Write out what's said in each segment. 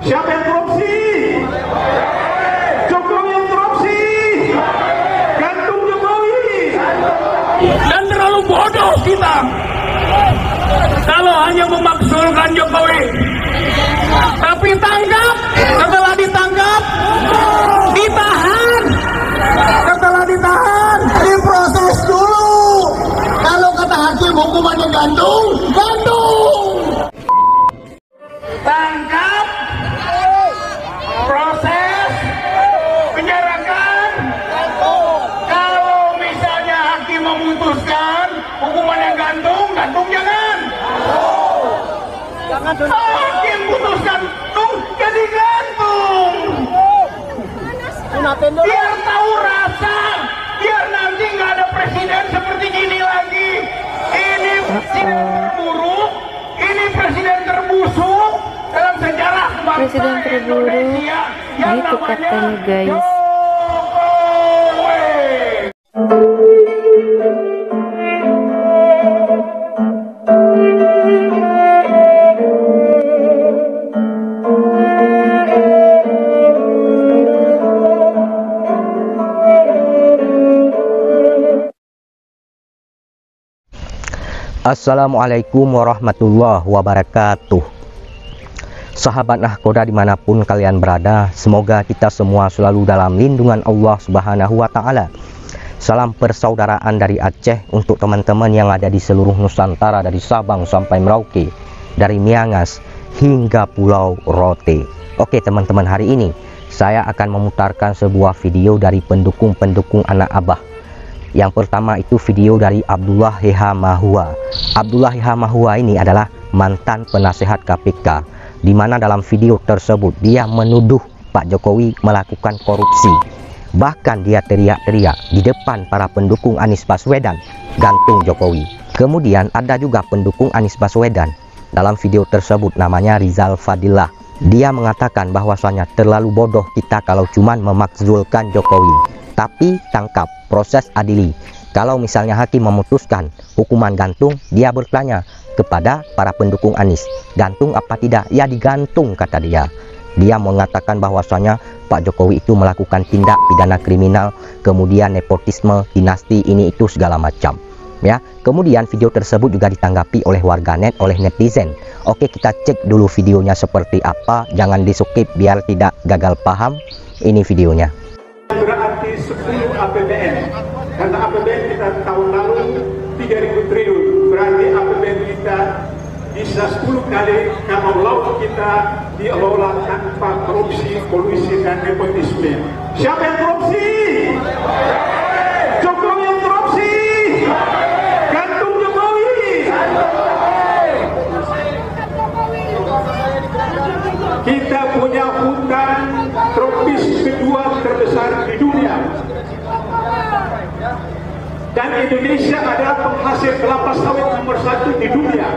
Siapa yang korupsi? Jokowi yang korupsi. Gantung Jokowi. Dan terlalu bodoh kita kalau hanya memakzulkan Jokowi. Tapi tangkap, setelah ditangkap, ditahan. Setelah ditahan, diproses dulu. Kalau kata hakim hukumannya gantung, gantung. Tangkap, proses, penjarakan. Kalau misalnya hakim memutuskan hukumannya gantung, gantung jangan. Hakim putuskan gantung, jadi gantung. Biar tahu rasa, biar nanti nggak ada presiden seperti gini lagi. Ini presiden terburuk, ini presiden terbusuk dalam sejarah bangsa Indonesia yang gitu katanya guys. Assalamualaikum warahmatullahi wabarakatuh. Sahabat Nahkoda dimanapun kalian berada, semoga kita semua selalu dalam lindungan Allah Subhanahu wa Ta'ala. Salam persaudaraan dari Aceh untuk teman-teman yang ada di seluruh Nusantara, dari Sabang sampai Merauke, dari Miangas hingga Pulau Rote. Oke teman-teman, hari ini saya akan memutarkan sebuah video dari pendukung-pendukung anak Abah. Yang pertama itu video dari Abdullah Heha Mahua. Abdullah Heha Mahua ini adalah mantan penasehat KPK, di mana dalam video tersebut dia menuduh Pak Jokowi melakukan korupsi. Bahkan dia teriak-teriak di depan para pendukung Anies Baswedan, gantung Jokowi. Kemudian ada juga pendukung Anies Baswedan. Dalam video tersebut namanya Rizal Fadillah. Dia mengatakan bahwasanya terlalu bodoh kita kalau cuman memakzulkan Jokowi. Tapi tangkap, proses adili. Kalau misalnya hakim memutuskan hukuman gantung, dia bertanya kepada para pendukung Anies, gantung apa tidak? Ya digantung, kata dia. Dia mengatakan bahwasanya Pak Jokowi itu melakukan tindak pidana kriminal, kemudian nepotisme, dinasti, ini itu segala macam. Ya, kemudian video tersebut juga ditanggapi oleh warganet, oleh netizen. Oke, kita cek dulu videonya seperti apa. Jangan di skip biar tidak gagal paham. Ini videonya. Berarti 10 APBN, karena APBN kita tahun lalu 3.000 triliun, berarti APBN kita bisa 10 kali kalau laut kita diolah tanpa korupsi, kolusi dan nepotisme. Siapa yang korupsi? Jokowi yang korupsi. Gantung Jokowi. Kita punya hutan tropis kedua terbesar di dunia, dan Indonesia adalah penghasil kelapa sawit nomor 1 di dunia.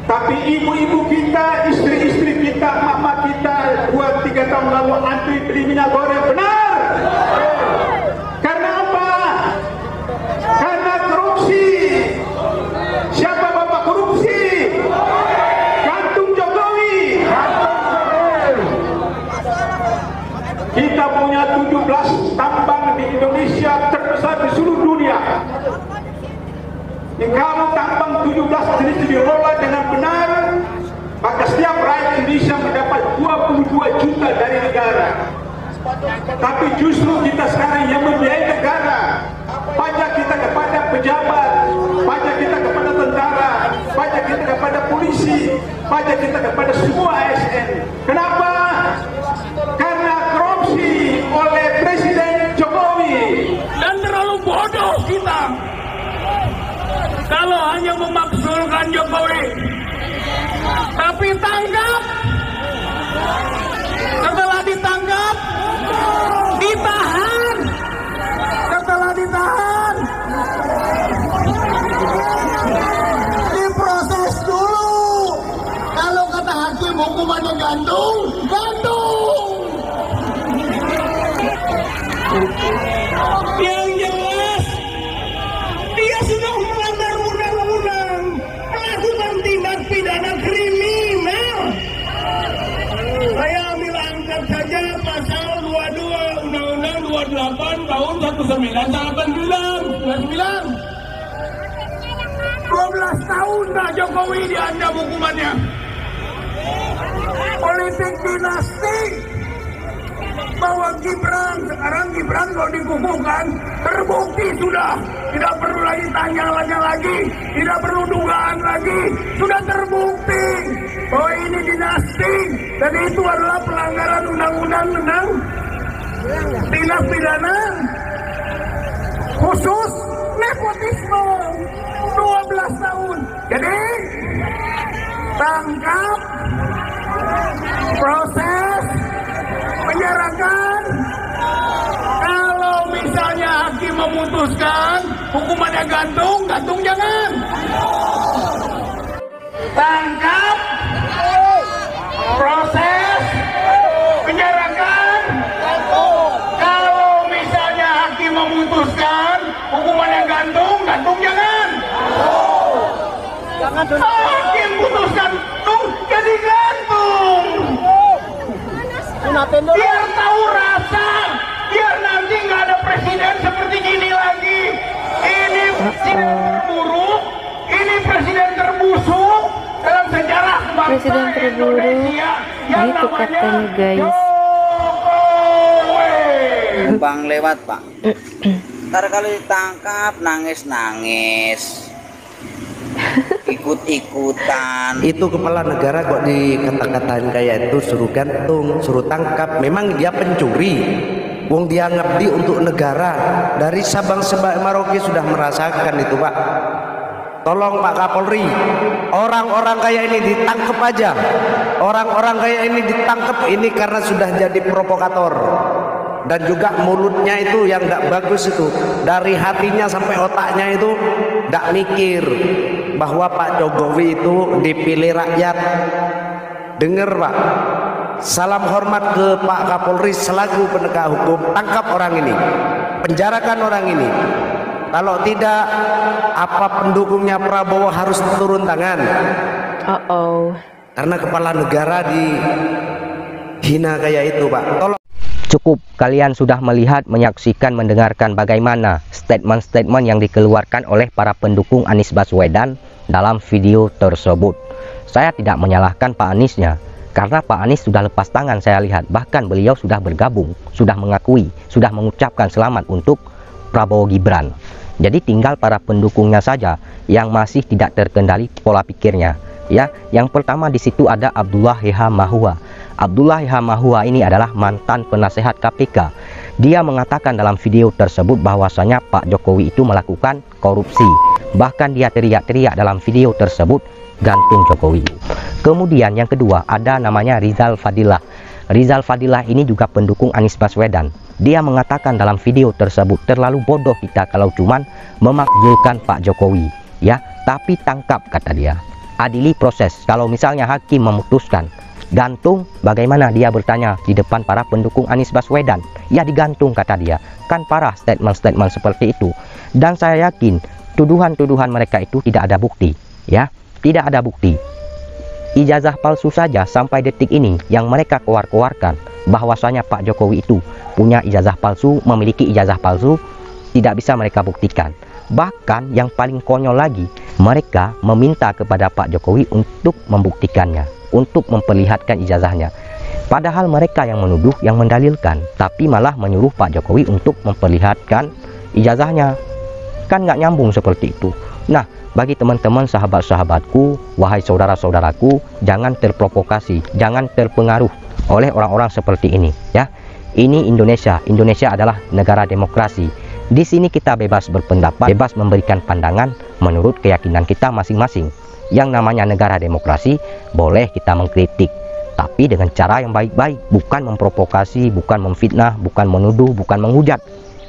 Tapi ibu-ibu kita, istri-istri kita, mama kita 2-3 tahun lalu antri beli minyak goreng. Benar. Karena apa? Karena korupsi. Siapa bapak korupsi? Gantung Jokowi. Kita punya 17 tambang di Indonesia terbesar di seluruh dunia. Kalau tambang 17 jenis dikelola dengan benar, maka setiap rakyat Indonesia mendapat 22 juta dari negara. Tapi justru kita sekarang yang membiayai negara. Pajak kita kepada pejabat, pajak kita kepada tentara, pajak kita kepada polisi, pajak kita kepada semua ASN. Kenapa? Karena korupsi oleh Presiden Jokowi. dan terlalu bodoh kita kalau hanya memakzulkan Jokowi. Tapi tangkap, setelah ditangkap, ditahan. Setelah ditahan, Diproses dulu. Kalau kata hakim hukumannya gantung, gantung. yang jelas dia sudah melanggar undang-undang, melakukan tindak pidana kriminal. 28 tahun 1989. 12 tahun dah Jokowi diancam hukumannya. Politik dinasti. Bahwa sekarang Gibran kalau dikukuhkan, terbukti sudah. Tidak perlu lagi tanya-tanya lagi, tidak perlu dugaan lagi. Sudah terbukti bahwa ini dinasti dan itu adalah pelanggaran undang-undang tentang tindak pidana khusus nepotisme 12 tahun. Jadi tangkap, proses, penjarakan. Kalau misalnya hakim memutuskan hukumannya gantung, gantung jangan. Tangkap, proses, penjarakan. Kalau misalnya hakim memutuskan hukumannya gantung, gantung jangan. Hakim putuskan gantung, jadi gantung. Biar tahu rasa, biar nanti nggak ada presiden seperti gini lagi. Ini presiden terburuk, ini presiden terbusuk dalam sejarah bangsa Indonesia yang gitu katanya guys. Bang lewat Pak. Ntar kalau ditangkap nangis-nangis, ikut-ikutan. Itu kepala negara kok dikata-katain kayak itu, suruh gantung, suruh tangkap. Memang dia pencuri. Wong dia ngabdi untuk negara. Dari Sabang sampai Merauke sudah merasakan itu Pak. Tolong Pak Kapolri, orang-orang kayak ini ditangkap aja. Orang-orang kayak ini ditangkap ini karena sudah jadi provokator. Dan juga mulutnya itu yang gak bagus itu. Dari hatinya sampai otaknya itu gak mikir bahwa Pak Jokowi itu dipilih rakyat. Dengar Pak, salam hormat ke Pak Kapolri selaku penegak hukum. Tangkap orang ini, penjarakan orang ini. Kalau tidak, apa pendukungnya Prabowo harus turun tangan. Karena kepala negara dihina kayak itu Pak. Tolong. Cukup, kalian sudah melihat, menyaksikan, mendengarkan bagaimana statement-statement yang dikeluarkan oleh para pendukung Anies Baswedan dalam video tersebut. Saya tidak menyalahkan Pak Aniesnya, karena Pak Anies sudah lepas tangan saya lihat. Bahkan beliau sudah bergabung, sudah mengakui, sudah mengucapkan selamat untuk Prabowo Gibran. Jadi tinggal para pendukungnya saja yang masih tidak terkendali pola pikirnya. Ya, yang pertama di situ ada Abdullah H. Mahua. Abdullah H. Mahua ini adalah mantan penasehat KPK. Dia mengatakan dalam video tersebut bahwasanya Pak Jokowi itu melakukan korupsi. Bahkan dia teriak-teriak dalam video tersebut, gantung Jokowi. Kemudian yang kedua ada namanya Rizal Fadilah. Rizal Fadilah ini juga pendukung Anies Baswedan. Dia mengatakan dalam video tersebut, terlalu bodoh kita kalau cuman memakzulkan Pak Jokowi. Ya, tapi tangkap kata dia. Adili proses. Kalau misalnya hakim memutuskan gantung, bagaimana dia bertanya di depan para pendukung Anies Baswedan? Ya digantung kata dia. Kan parah statement-statement seperti itu. Dan saya yakin tuduhan-tuduhan mereka itu tidak ada bukti. Ya, tidak ada bukti. Ijazah palsu saja sampai detik ini yang mereka keluarkan bahwasanya Pak Jokowi itu punya ijazah palsu, memiliki ijazah palsu, tidak bisa mereka buktikan. Bahkan yang paling konyol lagi, mereka meminta kepada Pak Jokowi untuk membuktikannya, untuk memperlihatkan ijazahnya. Padahal mereka yang menuduh, yang mendalilkan, tapi malah menyuruh Pak Jokowi untuk memperlihatkan ijazahnya. Kan nggak nyambung seperti itu. Nah, bagi teman-teman sahabat-sahabatku, wahai saudara-saudaraku, jangan terprovokasi, jangan terpengaruh oleh orang-orang seperti ini. Ya, ini Indonesia. Indonesia adalah negara demokrasi. Di sini kita bebas berpendapat, bebas memberikan pandangan menurut keyakinan kita masing-masing. Yang namanya negara demokrasi, boleh kita mengkritik, tapi dengan cara yang baik-baik, bukan memprovokasi, bukan memfitnah, bukan menuduh, bukan menghujat.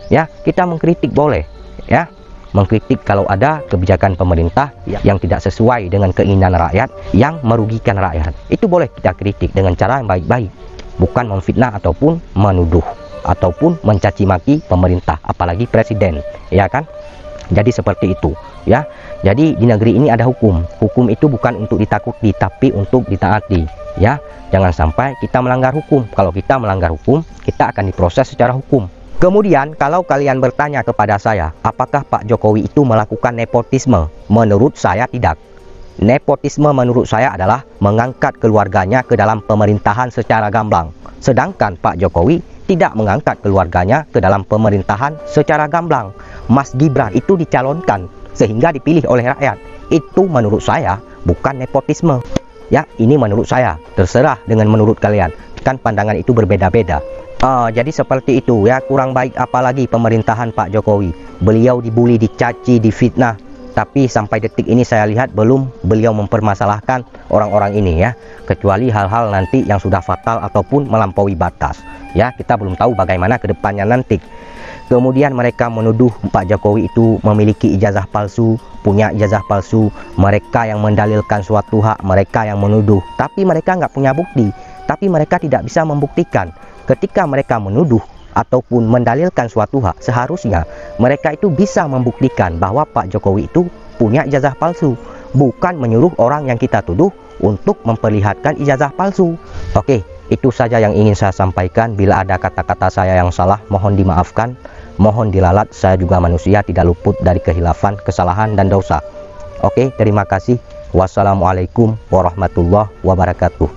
Ya, kita mengkritik boleh, ya. Mengkritik kalau ada kebijakan pemerintah yang tidak sesuai dengan keinginan rakyat, yang merugikan rakyat. Itu boleh kita kritik dengan cara yang baik-baik, bukan memfitnah ataupun menuduh ataupun mencaci maki pemerintah, apalagi presiden, ya kan? Jadi seperti itu, ya. Jadi di negeri ini ada hukum. Hukum itu bukan untuk ditakuti, tapi untuk ditaati, ya. Jangan sampai kita melanggar hukum. Kalau kita melanggar hukum, kita akan diproses secara hukum. Kemudian kalau kalian bertanya kepada saya, apakah Pak Jokowi itu melakukan nepotisme? Menurut saya tidak. Nepotisme menurut saya adalah mengangkat keluarganya ke dalam pemerintahan secara gamblang. Sedangkan Pak Jokowi tidak mengangkat keluarganya ke dalam pemerintahan secara gamblang. Mas Gibran itu dicalonkan sehingga dipilih oleh rakyat. Itu menurut saya bukan nepotisme. Ya, ini menurut saya. Terserah dengan menurut kalian. Kan pandangan itu berbeda-beda. Jadi seperti itu ya, kurang baik apalagi pemerintahan Pak Jokowi. Beliau dibully, dicaci, difitnah. Tapi sampai detik ini saya lihat belum beliau mempermasalahkan orang-orang ini ya. Kecuali hal-hal nanti yang sudah fatal ataupun melampaui batas. Ya, kita belum tahu bagaimana kedepannya nanti. Kemudian mereka menuduh Pak Jokowi itu memiliki ijazah palsu, punya ijazah palsu. Mereka yang mendalilkan suatu hak, mereka yang menuduh. Tapi mereka nggak punya bukti. Tapi mereka tidak bisa membuktikan. Ketika mereka menuduh ataupun mendalilkan suatu hak, seharusnya mereka itu bisa membuktikan bahwa Pak Jokowi itu punya ijazah palsu, bukan menyuruh orang yang kita tuduh untuk memperlihatkan ijazah palsu. Oke, itu saja yang ingin saya sampaikan. Bila ada kata-kata saya yang salah, mohon dimaafkan, mohon dilalat. Saya juga manusia, tidak luput dari kehilafan, kesalahan, dan dosa. Oke, terima kasih. Wassalamualaikum warahmatullahi wabarakatuh.